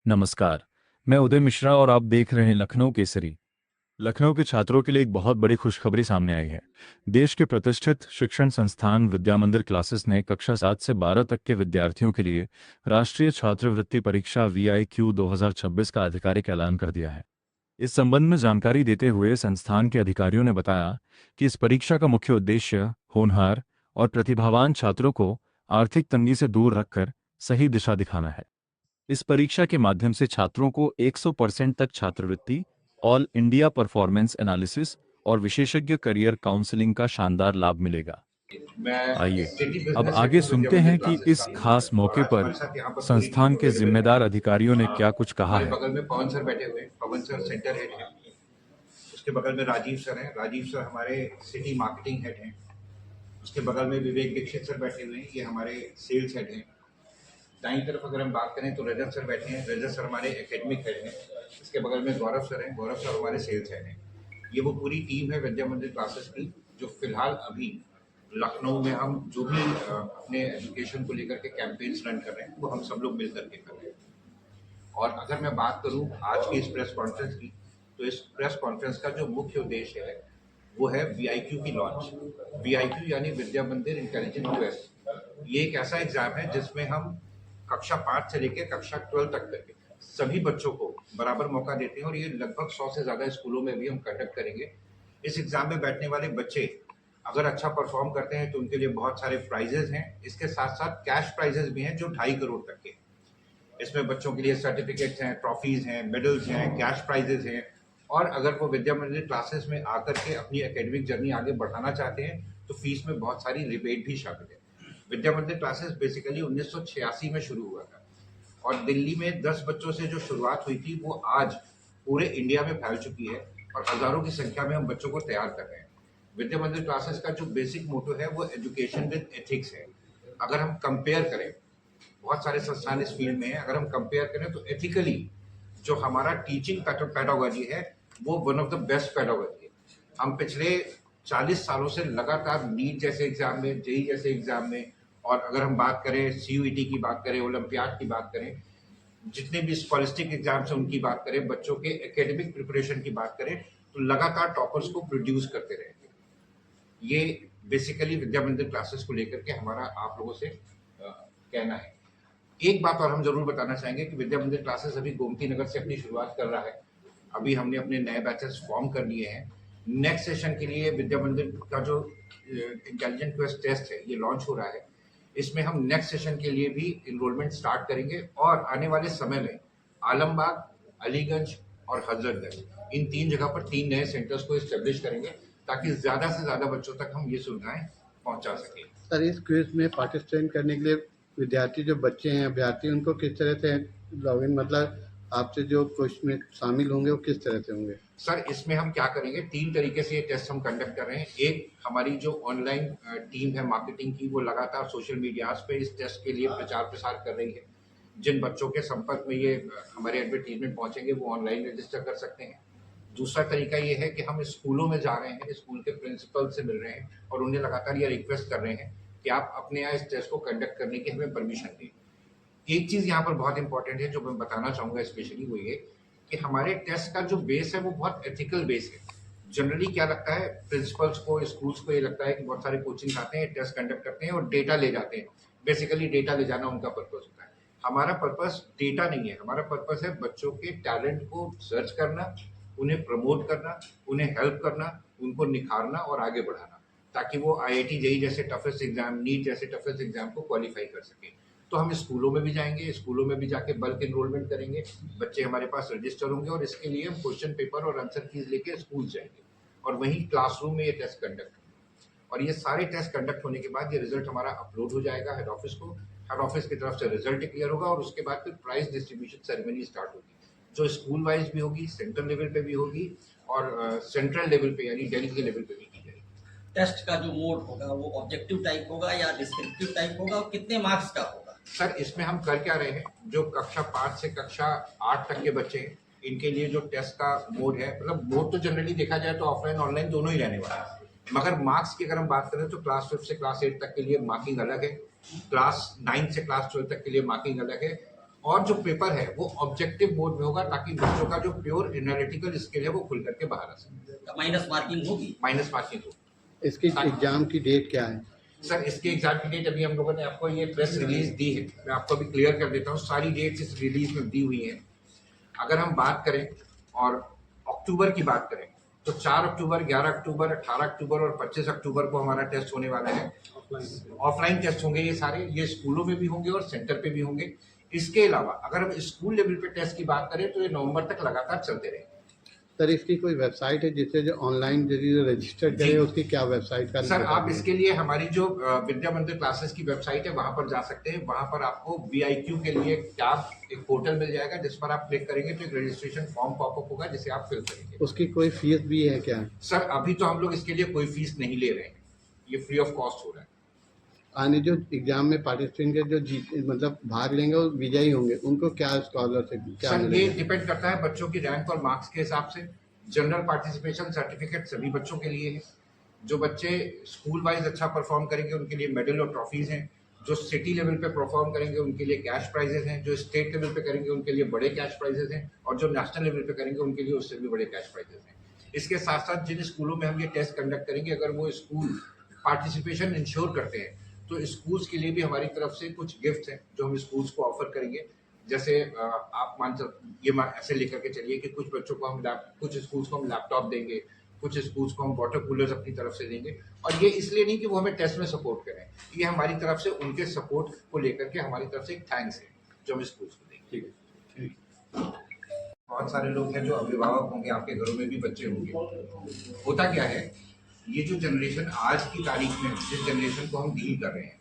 नमस्कार। मैं उदय मिश्रा और आप देख रहे हैं लखनऊ केसरी। लखनऊ के छात्रों के लिए एक बहुत बड़ी खुशखबरी सामने आई है। देश के प्रतिष्ठित शिक्षण संस्थान विद्या मंदिर क्लासेस ने कक्षा 7 से 12 तक के विद्यार्थियों के लिए राष्ट्रीय छात्रवृत्ति परीक्षा VIQ 2026 का आधिकारिक ऐलान कर दिया है। इस संबंध में जानकारी देते हुए संस्थान के अधिकारियों ने बताया कि इस परीक्षा का मुख्य उद्देश्य होनहार और प्रतिभावान छात्रों को आर्थिक तंगी से दूर रखकर सही दिशा दिखाना है। इस परीक्षा के माध्यम से छात्रों को 100% तक छात्रवृत्ति, ऑल इंडिया परफॉर्मेंस एनालिसिस और विशेषज्ञ करियर काउंसलिंग का शानदार लाभ मिलेगा। मैं आइए सिटी अब बिजनेस आगे सेट हूँ विद्या सुनते मंदिर हैं कि क्लासेस इस का। खास और मौके आज पर हमारे साथ यहाँ पर पूरी टीम संस्थान के अवेलेबल है। जिम्मेदार अधिकारियों ने क्या कुछ कहा हमारे है। बगल में पवन सर बैठे हुए हैं। पवन सर सेंटर हेड हैं। उसके बगल में राजीव सर हैं। राजीव सर हमारे सिटी मार्केटिंग हेड हैं। उसके बगल में विवेक दीक्षित सर बैठे हुए हैं, ये हमारे सेल्स हेड हैं। दाईं तरफ अगर हम बात करें तो रजत सर बैठे हैं। रजत सर हमारे एकेडमिक हेड हैं। इसके बगल में गौरव सर हैं। गौरव सर हमारे सेल्स हेड हैं। ये वो पूरी टीम है विद्या मंदिर क्लासेस की, जो फिलहाल अभी लखनऊ में हम जो भी अपने एजुकेशन को लेकर के कैंपेन्स रन कर रहे हैं वो हम सब लोग मिलकर के कर रहे हैं। और अगर मैं बात करूं आज की इस प्रेस कॉन्फ्रेंस की, तो इस प्रेस कॉन्फ्रेंस का जो मुख्य उद्देश्य है वो है VIQ की लॉन्च। VIQ यानी विद्या मंदिर इंटेलिजेंट क्वेस्ट। ये एक ऐसा एग्जाम है जिसमें हम कक्षा 5 से लेकर कक्षा 12 तक करके सभी बच्चों को बराबर मौका देते हैं, और ये लगभग 100 से ज़्यादा स्कूलों में भी हम कंडक्ट करेंगे। इस एग्जाम में बैठने वाले बच्चे अगर अच्छा परफॉर्म करते हैं तो उनके लिए बहुत सारे प्राइजेज हैं। इसके साथ साथ कैश प्राइजेज भी हैं जो 2.5 करोड़ तक के। इसमें बच्चों के लिए सर्टिफिकेट्स हैं, ट्रॉफीज हैं, मेडल्स हैं, कैश प्राइजेज हैं। और अगर वो विद्या मंदिर क्लासेस में आकर के अपनी एकेडमिक जर्नी आगे बढ़ाना चाहते हैं तो फीस में बहुत सारी रिबेट भी शामिल है। विद्या मंदिर क्लासेस बेसिकली 1986 में शुरू हुआ था, और दिल्ली में 10 बच्चों से जो शुरुआत हुई थी वो आज पूरे इंडिया में फैल चुकी है, और हजारों की संख्या में हम बच्चों को तैयार कर रहे हैं। विद्या मंदिर क्लासेस का जो बेसिक मोटो है वो एजुकेशन विद एथिक्स है। अगर हम कंपेयर करें, बहुत सारे संस्थान इस फील्ड में हैं, अगर हम कंपेयर करें तो एथिकली जो हमारा टीचिंग पेडागोजी है वो one of the best pedagogy है। हम पिछले 40 सालों से लगातार नीट जैसे एग्जाम में, जेई जैसे एग्जाम में, और अगर हम बात करें CUET की बात करें, ओलंपियाड की बात करें, जितने भी स्कॉलिस्टिक एग्जाम्स हैं उनकी बात करें, बच्चों के एकेडमिक प्रिपरेशन की बात करें, तो लगातार टॉपर्स को प्रोड्यूस करते रहे हैं। ये बेसिकली विद्या मंदिर क्लासेस को लेकर के हमारा आप लोगों से कहना है। एक बात और हम जरूर बताना चाहेंगे कि विद्या मंदिर क्लासेस अभी गोमती नगर से अपनी शुरुआत कर रहा है। अभी हमने अपने नए बैचेस फॉर्म कर लिए हैं। नेक्स्ट सेशन के लिए विद्या मंदिर का जो इंटेलिजेंट क्वेस्ट टेस्ट है ये लॉन्च हो रहा है। इसमें हम नेक्स्ट सेशन के लिए भी इनरोलमेंट स्टार्ट करेंगे, और आने वाले समय में आलमबाग, अलीगंज और हजरतगंज, इन 3 जगह पर 3 नए सेंटर्स को इस्टेब्लिश करेंगे ताकि ज्यादा से ज्यादा बच्चों तक हम ये सुविधाएं पहुंचा सकें। सर, इस क्विज में पार्टिसिपेट करने के लिए विद्यार्थी जो बच्चे हैं, अभ्यर्थी, उनको किस तरह से लॉगिन, मतलब आपसे जो क्वेश्चन में शामिल होंगे वो किस तरह से होंगे? सर, इसमें हम क्या करेंगे, 3 तरीके से ये टेस्ट हम कंडक्ट कर रहे हैं। एक, हमारी जो ऑनलाइन टीम है मार्केटिंग की, वो लगातार सोशल मीडियाज पे इस टेस्ट के लिए प्रचार प्रसार कर रही है। जिन बच्चों के संपर्क में ये हमारे एडवर्टीजमेंट पहुंचेंगे वो ऑनलाइन रजिस्टर कर सकते हैं। दूसरा तरीका ये है कि हम स्कूलों में जा रहे हैं, स्कूल के प्रिंसिपल से मिल रहे हैं और उन्हें लगातार ये रिक्वेस्ट कर रहे हैं कि आप अपने यहाँ इस टेस्ट को कंडक्ट करने की हमें परमिशन दें। एक चीज़ यहाँ पर बहुत इंपॉर्टेंट है जो मैं बताना चाहूँगा स्पेशली, वो ये कि हमारे टेस्ट का जो बेस है वो बहुत एथिकल बेस है। जनरली क्या लगता है प्रिंसिपल्स को, स्कूल्स को, ये लगता है कि बहुत सारे कोचिंग आते हैं, टेस्ट कंडक्ट करते हैं और डेटा ले जाते हैं। बेसिकली डेटा ले जाना उनका पर्पस होता है। हमारा पर्पस डेटा नहीं है, हमारा पर्पस है बच्चों के टैलेंट को सर्च करना, उन्हें प्रमोट करना, उन्हें हेल्प करना, उनको निखारना और आगे बढ़ाना, ताकि वो IIT JEE जैसे टफेस्ट एग्जाम, नीट जैसे टफेस्ट एग्जाम को क्वालिफाई कर सके। तो हम स्कूलों में भी जाएंगे, स्कूलों में भी जाके बल्क एनरोलमेंट करेंगे, बच्चे हमारे पास रजिस्टर होंगे और इसके लिए हम क्वेश्चन पेपर और आंसर कीज लेके स्कूल जाएंगे और वहीं क्लासरूम में ये टेस्ट कंडक्ट होंगे। और ये सारे टेस्ट कंडक्ट होने के बाद ये रिजल्ट हमारा अपलोड हो जाएगा हेड ऑफिस को। हेड ऑफिस की तरफ से रिजल्ट क्लियर होगा और उसके बाद फिर प्राइज डिस्ट्रीब्यूशन सेरेमनी स्टार्ट होगी, जो स्कूल वाइज भी होगी, सेंट्रल लेवल पे भी होगी और सेंट्रल लेवल पे यानी दिल्ली के लेवल पे भी की जाएगी। टेस्ट का जो मोड होगा वो ऑब्जेक्टिव टाइप होगा या डिस्क्रिप्टिव टाइप होगा, और कितने मार्क्स का होगा? सर, इसमें हम कर क्या रहे हैं, जो कक्षा 5 से कक्षा 8 तक के बच्चे हैं इनके लिए जो टेस्ट का मोड है, मतलब मोड तो जनरली देखा जाए तो ऑफलाइन ऑनलाइन दोनों ही रहने वाला है, मगर मार्क्स की अगर हम बात करें तो क्लास 5 से क्लास 8 तक के लिए मार्किंग अलग है, क्लास 9 से क्लास 12 तक के लिए मार्किंग अलग है, और जो पेपर है वो ऑब्जेक्टिव मोड में होगा, ताकि बच्चों का जो प्योर एनालिटिकल स्किल है वो खुल करके बाहर आ सके। माइनस मार्किंग होगी। माइनस मार्किंग हो। इसकी एग्जाम की डेट क्या है? सर इसके एग्जाम की डेट अभी हम लोगों ने आपको ये प्रेस रिलीज दी है, मैं आपको अभी क्लियर कर देता हूँ, सारी डेट्स इस रिलीज में दी हुई हैं। अगर हम बात करें और अक्टूबर की बात करें तो 4 अक्टूबर, 11 अक्टूबर, 18 अक्टूबर और 25 अक्टूबर को हमारा टेस्ट होने वाला है। ऑफलाइन टेस्ट होंगे ये सारे, ये स्कूलों में भी होंगे और सेंटर पे भी होंगे। इसके अलावा अगर हम स्कूल लेवल पे टेस्ट की बात करें तो ये नवंबर तक लगातार चलते रहेंगे। सर इसकी कोई वेबसाइट है जिससे जो ऑनलाइन यदि रजिस्टर करे, जी। उसकी क्या वेबसाइट का सर नाम आप है? इसके लिए हमारी जो विद्या मंदिर क्लासेस की वेबसाइट है वहां पर जा सकते हैं। वहां पर आपको VIQ के लिए एक पोर्टल मिल जाएगा, जिस पर आप क्लिक करेंगे तो एक रजिस्ट्रेशन फॉर्म पॉपअप होगा जिसे आप फिल करेंगे। उसकी कोई फीस भी है क्या? सर अभी तो हम लोग इसके लिए कोई फीस नहीं ले रहे हैं, ये फ्री ऑफ कॉस्ट हो रहा है। आने जो एग्जाम में पार्टिसिपेंट जो मतलब भाग लेंगे और विजयी होंगे, उनको क्या स्कॉलरशिप क्या सर ये मिलेगा? डिपेंड करता है बच्चों की रैंक और मार्क्स के हिसाब से। जनरल पार्टिसिपेशन सर्टिफिकेट सभी बच्चों के लिए है। जो बच्चे स्कूल वाइज अच्छा परफॉर्म करेंगे उनके लिए मेडल और ट्रॉफीज हैं। जो सिटी लेवल पे परफॉर्म करेंगे उनके लिए कैश प्राइजेस हैं। जो स्टेट लेवल पे करेंगे उनके लिए बड़े कैश प्राइजेस हैं, और जो नेशनल लेवल पे करेंगे उनके लिए उससे भी बड़े कैश प्राइजेस हैं। इसके साथ साथ जिन स्कूलों में हम ये टेस्ट कंडक्ट करेंगे, अगर वो स्कूल पार्टिसिपेशन इंश्योर करते हैं तो स्कूल्स के लिए भी हमारी तरफ से कुछ गिफ्ट हैं जो हम स्कूल्स को ऑफर करेंगे। जैसे आप ऐसे लेकर के चलिए कि कुछ बच्चों को कुछ स्कूल्स को हम लैपटॉप देंगे, कुछ स्कूल्स को हम वाटर कूलर्स अपनी तरफ से देंगे। और ये इसलिए नहीं कि वो हमें टेस्ट में सपोर्ट करें, ये हमारी तरफ से उनके सपोर्ट को लेकर के हमारी तरफ से एक थैंक्स है जो हम स्कूल्स को देंगे। ठीक है। बहुत सारे लोग हैं जो अभिभावक होंगे, आपके घरों में भी बच्चे होंगे। होता क्या है, ये जो जनरेशन आज की तारीख में जिस जनरेशन को हम डील कर रहे हैं,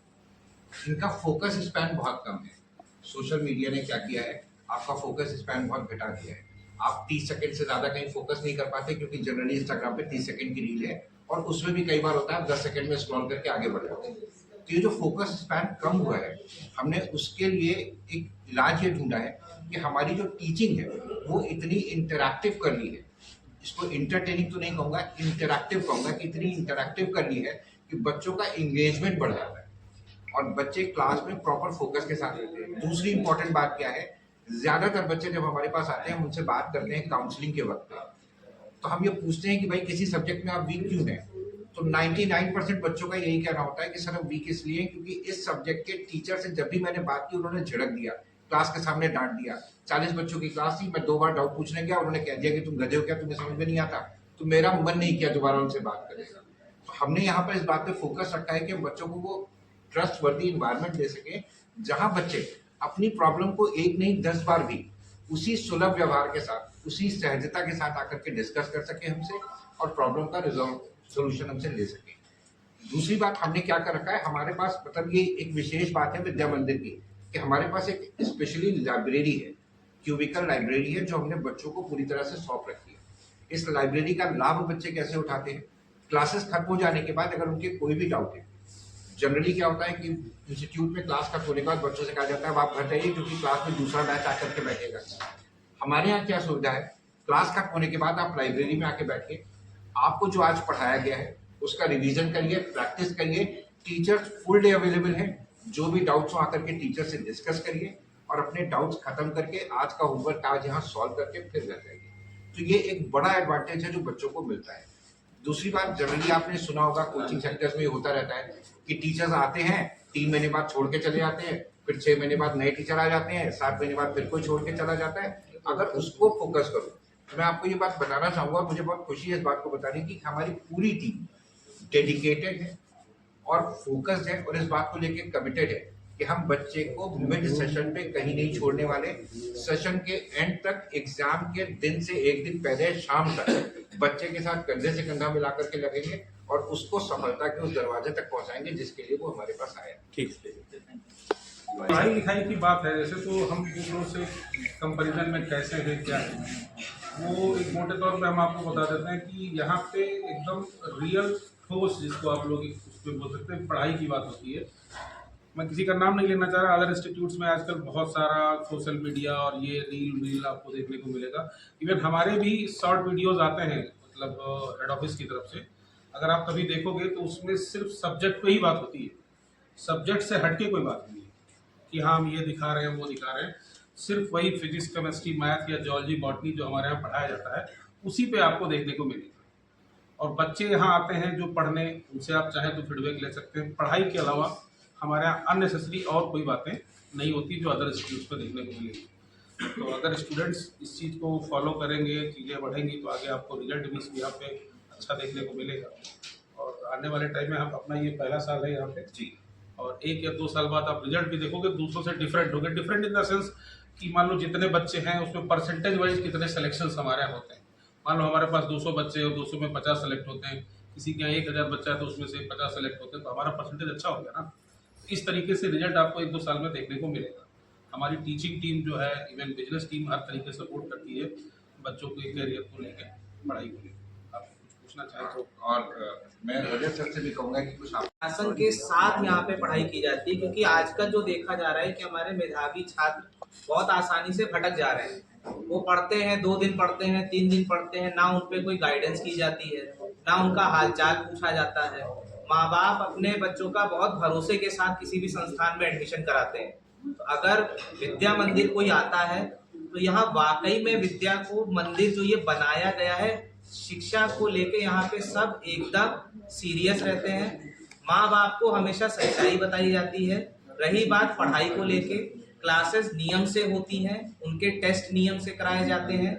इनका फोकस स्पैन बहुत कम है। सोशल मीडिया ने क्या किया है, आपका फोकस स्पैन बहुत घटा दिया है। आप 30 सेकंड से ज्यादा कहीं फोकस नहीं कर पाते, क्योंकि जनरली इंस्टाग्राम पे 30 सेकंड की रील है और उसमें भी कई बार होता है 10 सेकंड में स्क्रॉल करके आगे बढ़ जाते हैं। तो ये जो फोकस स्पैन कम हुआ है, हमने उसके लिए एक इलाज ये ढूंढा है कि हमारी जो टीचिंग है वो इतनी इंटरैक्टिव कर ली है। इसको इंटरटेनिंग तो नहीं कहूंगा, इंटरैक्टिव कहूंगा कि इतनी इंटरैक्टिव कर ली है कि बच्चों का एंगेजमेंट बढ़ जाता है और बच्चे क्लास में प्रॉपर फोकस के साथ रहते हैं। दूसरी इंपॉर्टेंट बात क्या है, ज्यादातर बच्चे जब हमारे पास आते हैं हम उनसे बात करते हैं काउंसलिंग के वक्त पे, तो हम ये पूछते हैं कि भाई किसी सब्जेक्ट में आप वीक क्यों हैं, तो 99% बच्चों का यही कहना होता है कि सर हम वीक इसलिए हैं क्योंकि इस सब्जेक्ट के टीचर से जब भी मैंने बात की उन्होंने झिड़क दिया, क्लास के सामने डांट दिया। 40 बच्चों की क्लास थी, मैं 2 बार डाउट पूछने गया, उन्होंने कह दिया कि तुम गधे हो क्या, तुम्हें समझ में नहीं आता। तो मेरा मन नहीं किया दोबारा उनसे बात करेगा। तो हमने यहाँ पर इस बात पे फोकस रखा है कि बच्चों को वो ट्रस्ट वर्दी इन्वायरमेंट दे सके जहां बच्चे अपनी प्रॉब्लम को एक नहीं 10 बार भी उसी सुलभ व्यवहार के साथ, उसी सहजता के साथ आकर के डिस्कस कर सके हमसे और प्रॉब्लम का सोल्यूशन हमसे ले सके। दूसरी बात हमने क्या कर रखा है, हमारे पास मतलब ये एक विशेष बात है विद्या मंदिर की कि हमारे पास एक स्पेशली लाइब्रेरी है, क्यूबिकल लाइब्रेरी है जो हमने बच्चों को पूरी तरह से सौंप रखी है। इस लाइब्रेरी का लाभ बच्चे कैसे उठाते हैं, क्लासेस खत्म हो जाने के बाद अगर उनके कोई भी डाउट है, जनरली क्या होता है कि इंस्टीट्यूट में क्लास खत्म होने के बाद बच्चों से कहा जाता है आप घर जाइए क्योंकि क्लास में दूसरा बैच आकर के बैठेगा। हमारे यहाँ क्या सुविधा है, क्लास खत्म होने के बाद आप लाइब्रेरी में आके बैठिए, आपको जो आज पढ़ाया गया है उसका रिवीजन करिए, प्रैक्टिस करिए। टीचर्स फुल डे अवेलेबल हैं, जो भी डाउट्स हो आकर के टीचर से डिस्कस करिए और अपने डाउट्स खत्म करके आज का होमवर्क आज यहाँ सॉल्व करके फिर घर जाइए। तो ये एक बड़ा एडवांटेज है जो बच्चों को मिलता है। दूसरी बात, जनरली आपने सुना होगा कोचिंग सेंटर्स में होता रहता है कि टीचर्स आते हैं 3 महीने बाद छोड़ के चले जाते हैं, फिर 6 महीने बाद नए टीचर आ जाते हैं, 7 महीने बाद फिर कोई छोड़ के चला जाता है। अगर उसको फोकस करो तो मैं आपको ये बात बताना चाहूंगा, मुझे बहुत खुशी है इस बात को बताने की, हमारी पूरी टीम डेडिकेटेड है और फोकस्ड है और इस बात को लेके कमिटेड है कि हम बच्चे को मिड सेशन पे कहीं नहीं छोड़ने वाले। सेशन के एंड तक, एग्जाम के दिन से एक दिन पहले शाम तक बच्चे के साथ कंधे से कंधा मिलाकर के लगेंगे और उसको सफलता के उस दरवाजे तक पहुंचाएंगे जिसके लिए वो हमारे पास आया। ठीक है। पढ़ाई लिखाई की बात है, जैसे तो हम दूसरों से कंपैरिजन में कैसे है क्या है, वो एक मोटे तौर पे हम आपको बता देते हैं कि यहाँ पे एकदम रियल ठोस, जिसको आप लोग उस पर बोल सकते हैं, पढ़ाई की बात होती है। मैं किसी का नाम नहीं लेना चाह रहा, अदर इंस्टीट्यूट्स में आजकल बहुत सारा सोशल मीडिया और ये रील आपको देखने को मिलेगा। इवन हमारे भी शॉर्ट वीडियोज़ आते हैं, मतलब हेड ऑफिस की तरफ से, अगर आप कभी देखोगे तो उसमें सिर्फ सब्जेक्ट पे ही बात होती है, सब्जेक्ट से हटके कोई बात नहीं है कि हाँ हम ये दिखा रहे हैं वो दिखा रहे हैं। सिर्फ वही फिजिक्स, केमिस्ट्री, मैथ या जियोलॉजी, बॉटनी जो हमारे यहाँ पढ़ाया जाता है उसी पे आपको देखने को मिलेगा। और बच्चे यहाँ आते हैं जो पढ़ने, उनसे आप चाहें तो फीडबैक ले सकते हैं। पढ़ाई के अलावा हमारे यहाँ अननेसेसरी और कोई बातें नहीं होती जो अदर इंस्टीट्यूट्स पर देखने को मिलेगी। तो अगर स्टूडेंट्स इस चीज़ को फॉलो करेंगे, चीज़ें बढ़ेंगी, तो आगे आपको रिजल्ट भी इस यहाँ पे अच्छा देखने को मिलेगा। और आने वाले टाइम में हम अपना ये पहला साल है यहाँ पे जी। और 1 या 2 साल बाद आप रिजल्ट भी देखोगे दूसरों से डिफरेंट होंगे। डिफरेंट इन द सेंस कि मान लो जितने बच्चे हैं उसमें परसेंटेज वाइज कितने सिलेक्शंस हमारे यहाँ होते हैं। मान लो हमारे पास 200 बच्चे हैं और 200 में 50 सेलेक्ट होते हैं, किसी के यहाँ 1000 बच्चा है तो उसमें से 50 सेलेक्ट होते हैं, तो हमारा परसेंटेज अच्छा हो गया ना। इस तरीके से रिजल्ट आपको 1-2 साल में देखने को मिलेगा। हमारी टीचिंग टीम जो है, इवन बिजनेस टीम हर तरीके से सपोर्ट करती है बच्चों के करियर को लेकर, पढ़ाई को लेकर। आप कुछ पूछना चाहें तो? और मैं रजत सर से भी कहूँगा कि कुछ आप शासन के साथ यहाँ पे पढ़ाई की जाती है, क्योंकि आजकल जो देखा जा रहा है कि हमारे मेधावी छात्र बहुत आसानी से भटक जा रहे हैं। वो पढ़ते हैं, 2 दिन पढ़ते हैं, 3 दिन पढ़ते हैं, ना उन पे कोई गाइडेंस की जाती है, ना उनका हालचाल पूछा जाता है। माँ बाप अपने बच्चों का बहुत भरोसे के साथ किसी भी संस्थान में एडमिशन कराते हैं। तो अगर विद्या मंदिर कोई आता है तो यहाँ वाकई में विद्या को मंदिर जो ये बनाया गया है, शिक्षा को लेके यहाँ पे सब एकदम सीरियस रहते हैं। माँ बाप को हमेशा सच्चाई बताई जाती है। रही बात पढ़ाई को लेके, क्लासेस नियम से होती हैं, उनके टेस्ट नियम से कराए जाते हैं।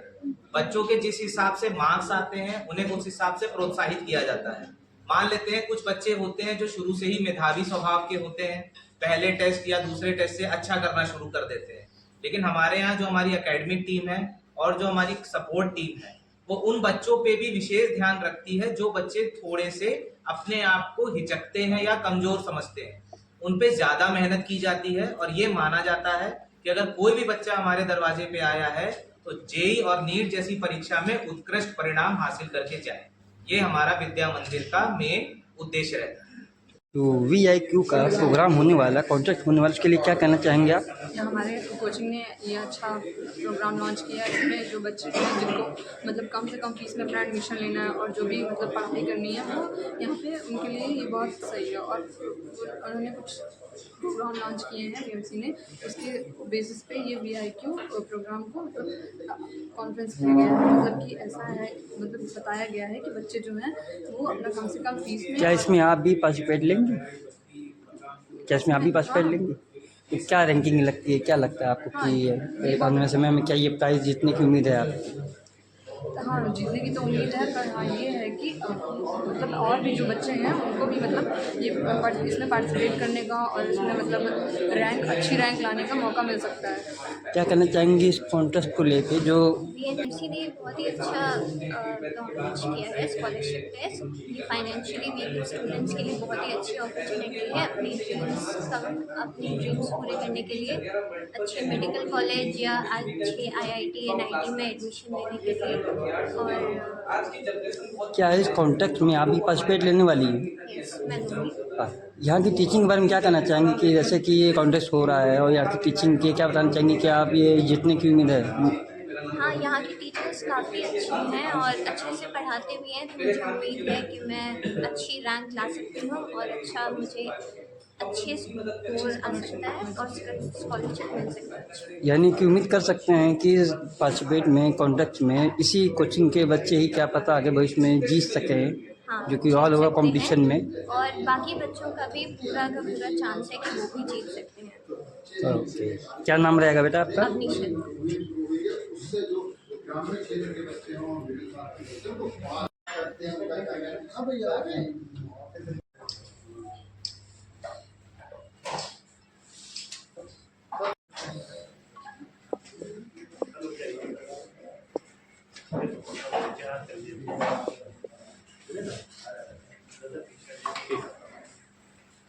बच्चों के जिस हिसाब से मार्क्स आते हैं उन्हें उस हिसाब से प्रोत्साहित किया जाता है। मान लेते हैं कुछ बच्चे होते हैं जो शुरू से ही मेधावी स्वभाव के होते हैं, पहले टेस्ट या दूसरे टेस्ट से अच्छा करना शुरू कर देते हैं। लेकिन हमारे यहाँ जो हमारी एकेडमिक टीम है और जो हमारी सपोर्ट टीम है, वो उन बच्चों पे भी विशेष ध्यान रखती है जो बच्चे थोड़े से अपने आप को हिचकते हैं या कमजोर समझते हैं। उन पे ज्यादा मेहनत की जाती है और ये माना जाता है कि अगर कोई भी बच्चा हमारे दरवाजे पे आया है तो जेईई और नीट जैसी परीक्षा में उत्कृष्ट परिणाम हासिल करके जाए। ये हमारा विद्या मंदिर का मेन उद्देश्य रहता है। तो VIQ का प्रोग्राम होने वाला, कॉन्टेस्ट होने वाला, उसके लिए क्या कहना चाहेंगे आप? हमारे कोचिंग ने ये अच्छा प्रोग्राम लॉन्च किया है। इसमें जो बच्चे हैं जिनको मतलब कम से कम फीस में अपना एडमिशन लेना है और जो भी मतलब पढ़ाई करनी है, वो यहाँ पे उनके लिए ये बहुत सही है। और उन्होंने कुछ प्रोग्राम लॉन्च किए हैं BMC ने, उसके बेसिस पे ये VIQ प्रोग्राम को मतलब कॉन्फ्रेंस किया गया है। मतलब कि ऐसा है, मतलब बताया गया है कि बच्चे जो हैं वो अपना कम से कम फीस में। क्या इसमें आप भी पार्टिसिपेट लेंगे? क्या इसमें आप भी पार्टिसिपेट लेंगे? तो क्या रैंकिंग लगती है, क्या लगता है आपको कि आने वाले समय में क्या ये प्राइज़ जीतने की उम्मीद है आपको? हाँ, जीतने की तो उम्मीद है, पर हाँ ये है कि मतलब और भी जो बच्चे हैं उनको भी मतलब ये इसमें पार्टिसिपेट करने का और इसमें मतलब अच्छी रैंक लाने का मौका मिल सकता है। क्या कहना चाहेंगे इस कॉन्टेस्ट को लेके जो BMC ने बहुत ही अच्छा लॉन्च किया है स्कॉलरशिप टेस्ट? ये फाइनेंशियली वीक स्टूडेंट्स के लिए बहुत ही अच्छी अपॉर्चुनिटी है अपनी ड्रीम्स पूरे करने के लिए, अच्छे मेडिकल कॉलेज या अच्छे IIT NIT में एडमिशन लेने के लिए। और क्या इस कॉन्टेस्ट में आप भी पार्टिसिपेट लेने वाली हैं? मैं दूँगी। यहाँ की टीचिंग के बारे में क्या कहना चाहेंगे कि जैसे कि ये कॉन्टेस्ट हो रहा है और यहाँ की टीचिंग के क्या बताना चाहेंगे कि आप ये जीतने की उम्मीद है? हाँ, यहाँ की टीचर्स काफ़ी अच्छी हैं और अच्छे से पढ़ाते भी हैं, तो मुझे उम्मीद है कि मैं अच्छी रैंक ला सकती हूँ और अच्छा मुझे अच्छे स्कोर आ सकता है और स्कॉलरशिप मिल सकता है। यानी कि उम्मीद कर सकते हैं कि पार्टिसिपेट में कॉन्टेस्ट में इसी कोचिंग के बच्चे ही क्या पता आगे भविष्य में जीत सकें, हाँ, जो कि ऑल ओवर कंपटीशन में। और बाकी बच्चों का भी पूरा का पूरा चांस है कि वो भी जीत सकते हैं। ओके, क्या नाम रहेगा बेटा आपका? अवनी शर्मा।